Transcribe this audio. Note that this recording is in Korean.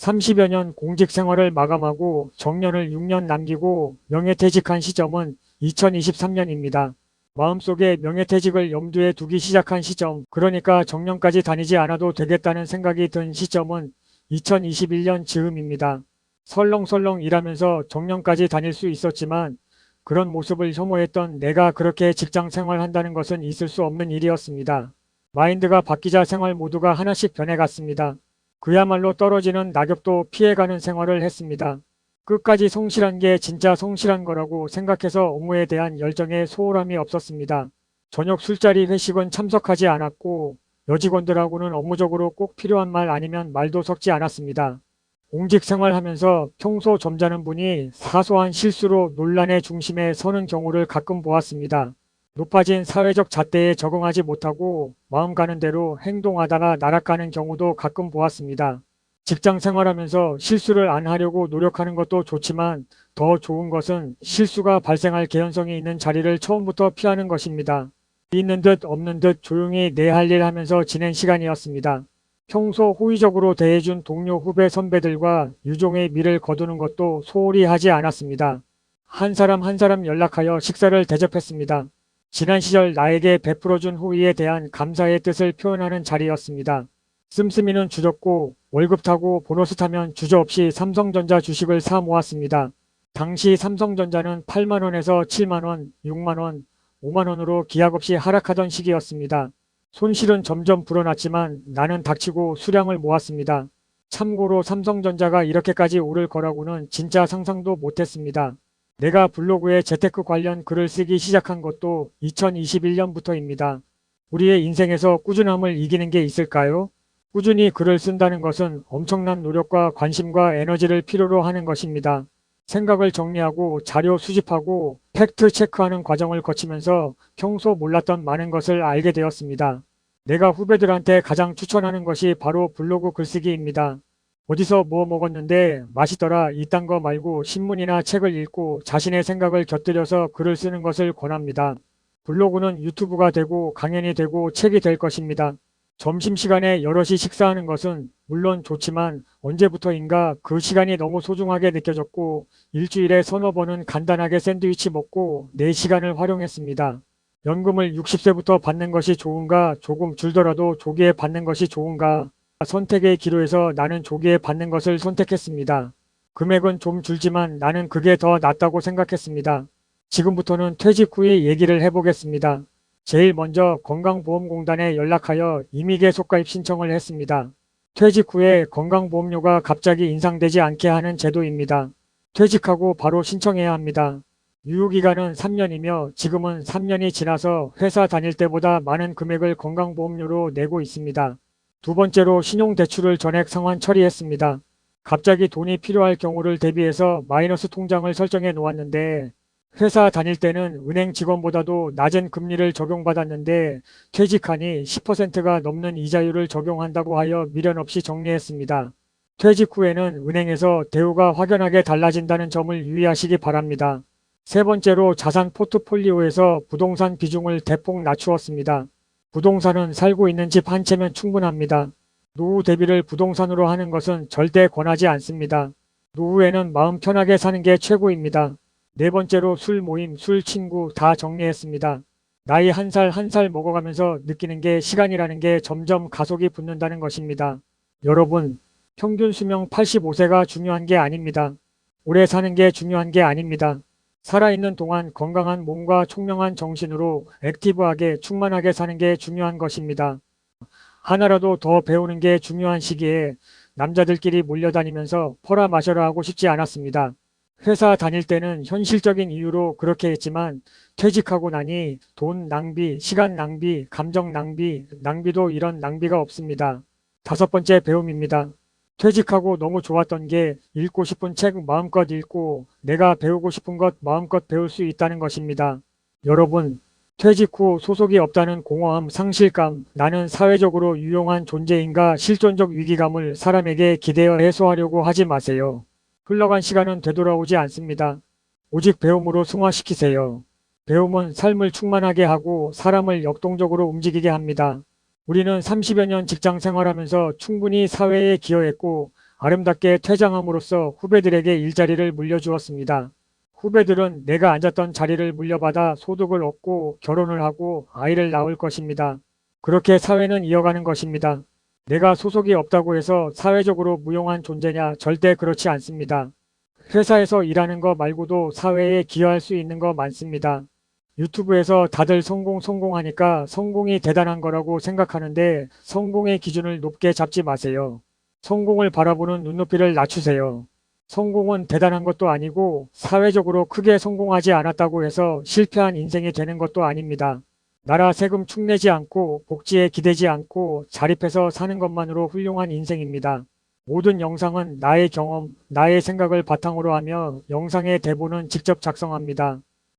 30여 년 공직 생활을 마감하고 정년을 6년 남기고 명예퇴직한 시점은 2023년입니다. 마음속에 명예퇴직을 염두에 두기 시작한 시점, 그러니까 정년까지 다니지 않아도 되겠다는 생각이 든 시점은 2021년 즈음입니다. 설렁설렁 일하면서 정년까지 다닐 수 있었지만 그런 모습을 혐오했던 내가 그렇게 직장 생활한다는 것은 있을 수 없는 일이었습니다. 마인드가 바뀌자 생활 모두가 하나씩 변해갔습니다. 그야말로 떨어지는 낙엽도 피해가는 생활을 했습니다. 끝까지 성실한 게 진짜 성실한 거라고 생각해서 업무에 대한 열정에 소홀함이 없었습니다. 저녁 술자리 회식은 참석하지 않았고 여직원들하고는 업무적으로 꼭 필요한 말 아니면 말도 섞지 않았습니다. 공직 생활하면서 평소 점잖은 분이 사소한 실수로 논란의 중심에 서는 경우를 가끔 보았습니다. 높아진 사회적 잣대에 적응하지 못하고 마음 가는 대로 행동하다가 날아가는 경우도 가끔 보았습니다. 직장 생활하면서 실수를 안 하려고 노력하는 것도 좋지만 더 좋은 것은 실수가 발생할 개연성이 있는 자리를 처음부터 피하는 것입니다. 있는 듯 없는 듯 조용히 내 할 일 하면서 지낸 시간이었습니다. 평소 호의적으로 대해준 동료 후배 선배들과 유종의 미를 거두는 것도 소홀히 하지 않았습니다. 한 사람 한 사람 연락하여 식사를 대접했습니다. 지난 시절 나에게 베풀어준 호의에 대한 감사의 뜻을 표현하는 자리였습니다. 씀씀이는 주졌고 월급 타고 보너스 타면 주저없이 삼성전자 주식을 사 모았습니다. 당시 삼성전자는 8만원에서 7만원, 6만원, 5만원으로 기약 없이 하락하던 시기였습니다. 손실은 점점 불어났지만 나는 닥치고 수량을 모았습니다. 참고로 삼성전자가 이렇게까지 오를 거라고는 진짜 상상도 못했습니다. 내가 블로그에 재테크 관련 글을 쓰기 시작한 것도 2021년부터입니다. 우리의 인생에서 꾸준함을 이기는 게 있을까요? 꾸준히 글을 쓴다는 것은 엄청난 노력과 관심과 에너지를 필요로 하는 것입니다. 생각을 정리하고 자료 수집하고 팩트 체크하는 과정을 거치면서 평소 몰랐던 많은 것을 알게 되었습니다. 내가 후배들한테 가장 추천하는 것이 바로 블로그 글쓰기입니다. 어디서 뭐 먹었는데 맛있더라 이딴 거 말고 신문이나 책을 읽고 자신의 생각을 곁들여서 글을 쓰는 것을 권합니다. 블로그는 유튜브가 되고 강연이 되고 책이 될 것입니다. 점심시간에 여럿이 식사하는 것은 물론 좋지만 언제부터인가 그 시간이 너무 소중하게 느껴졌고 일주일에 서너 번은 간단하게 샌드위치 먹고 내 시간을 활용했습니다. 연금을 60세부터 받는 것이 좋은가 조금 줄더라도 조기에 받는 것이 좋은가 선택의 기로에서 나는 조기에 받는 것을 선택했습니다. 금액은 좀 줄지만 나는 그게 더 낫다고 생각했습니다. 지금부터는 퇴직 후에 얘기를 해보겠습니다. 제일 먼저 건강보험공단에 연락하여 임의계속가입 신청을 했습니다. 퇴직 후에 건강보험료가 갑자기 인상되지 않게 하는 제도입니다. 퇴직하고 바로 신청해야 합니다. 유효기간은 3년이며 지금은 3년이 지나서 회사 다닐 때보다 많은 금액을 건강보험료로 내고 있습니다. 두 번째로 신용대출을 전액 상환 처리했습니다. 갑자기 돈이 필요할 경우를 대비해서 마이너스 통장을 설정해 놓았는데 회사 다닐 때는 은행 직원보다도 낮은 금리를 적용받았는데 퇴직하니 10%가 넘는 이자율을 적용한다고 하여 미련 없이 정리했습니다. 퇴직 후에는 은행에서 대우가 확연하게 달라진다는 점을 유의하시기 바랍니다. 세 번째로 자산 포트폴리오에서 부동산 비중을 대폭 낮추었습니다. 부동산은 살고 있는 집 한 채면 충분합니다. 노후 대비를 부동산으로 하는 것은 절대 권하지 않습니다. 노후에는 마음 편하게 사는 게 최고입니다. 네 번째로 술 모임, 술 친구 다 정리했습니다. 나이 한 살 한 살 먹어가면서 느끼는 게 시간이라는 게 점점 가속이 붙는다는 것입니다. 여러분, 평균 수명 85세가 중요한 게 아닙니다. 오래 사는 게 중요한 게 아닙니다. 살아있는 동안 건강한 몸과 총명한 정신으로 액티브하게 충만하게 사는 게 중요한 것입니다. 하나라도 더 배우는 게 중요한 시기에 남자들끼리 몰려다니면서 퍼라 마셔라 하고 싶지 않았습니다. 회사 다닐 때는 현실적인 이유로 그렇게 했지만 퇴직하고 나니 돈 낭비, 시간 낭비, 감정 낭비, 낭비도 이런 낭비가 없습니다. 다섯 번째 배움입니다. 퇴직하고 너무 좋았던 게 읽고 싶은 책 마음껏 읽고 내가 배우고 싶은 것 마음껏 배울 수 있다는 것입니다. 여러분, 퇴직 후 소속이 없다는 공허함, 상실감, 나는 사회적으로 유용한 존재인가 실존적 위기감을 사람에게 기대어 해소하려고 하지 마세요. 흘러간 시간은 되돌아오지 않습니다. 오직 배움으로 승화시키세요. 배움은 삶을 충만하게 하고 사람을 역동적으로 움직이게 합니다. 우리는 30여 년 직장 생활하면서 충분히 사회에 기여했고 아름답게 퇴장함으로써 후배들에게 일자리를 물려주었습니다. 후배들은 내가 앉았던 자리를 물려받아 소득을 얻고 결혼을 하고 아이를 낳을 것입니다. 그렇게 사회는 이어가는 것입니다. 내가 소속이 없다고 해서 사회적으로 무용한 존재냐? 절대 그렇지 않습니다. 회사에서 일하는 거 말고도 사회에 기여할 수 있는 거 많습니다. 유튜브에서 다들 성공하니까 성공이 대단한 거라고 생각하는데 성공의 기준을 높게 잡지 마세요. 성공을 바라보는 눈높이를 낮추세요. 성공은 대단한 것도 아니고 사회적으로 크게 성공하지 않았다고 해서 실패한 인생이 되는 것도 아닙니다. 나라 세금 축내지 않고 복지에 기대지 않고 자립해서 사는 것만으로 훌륭한 인생입니다. 모든 영상은 나의 경험, 나의 생각을 바탕으로 하며 영상의 대본은 직접 작성합니다.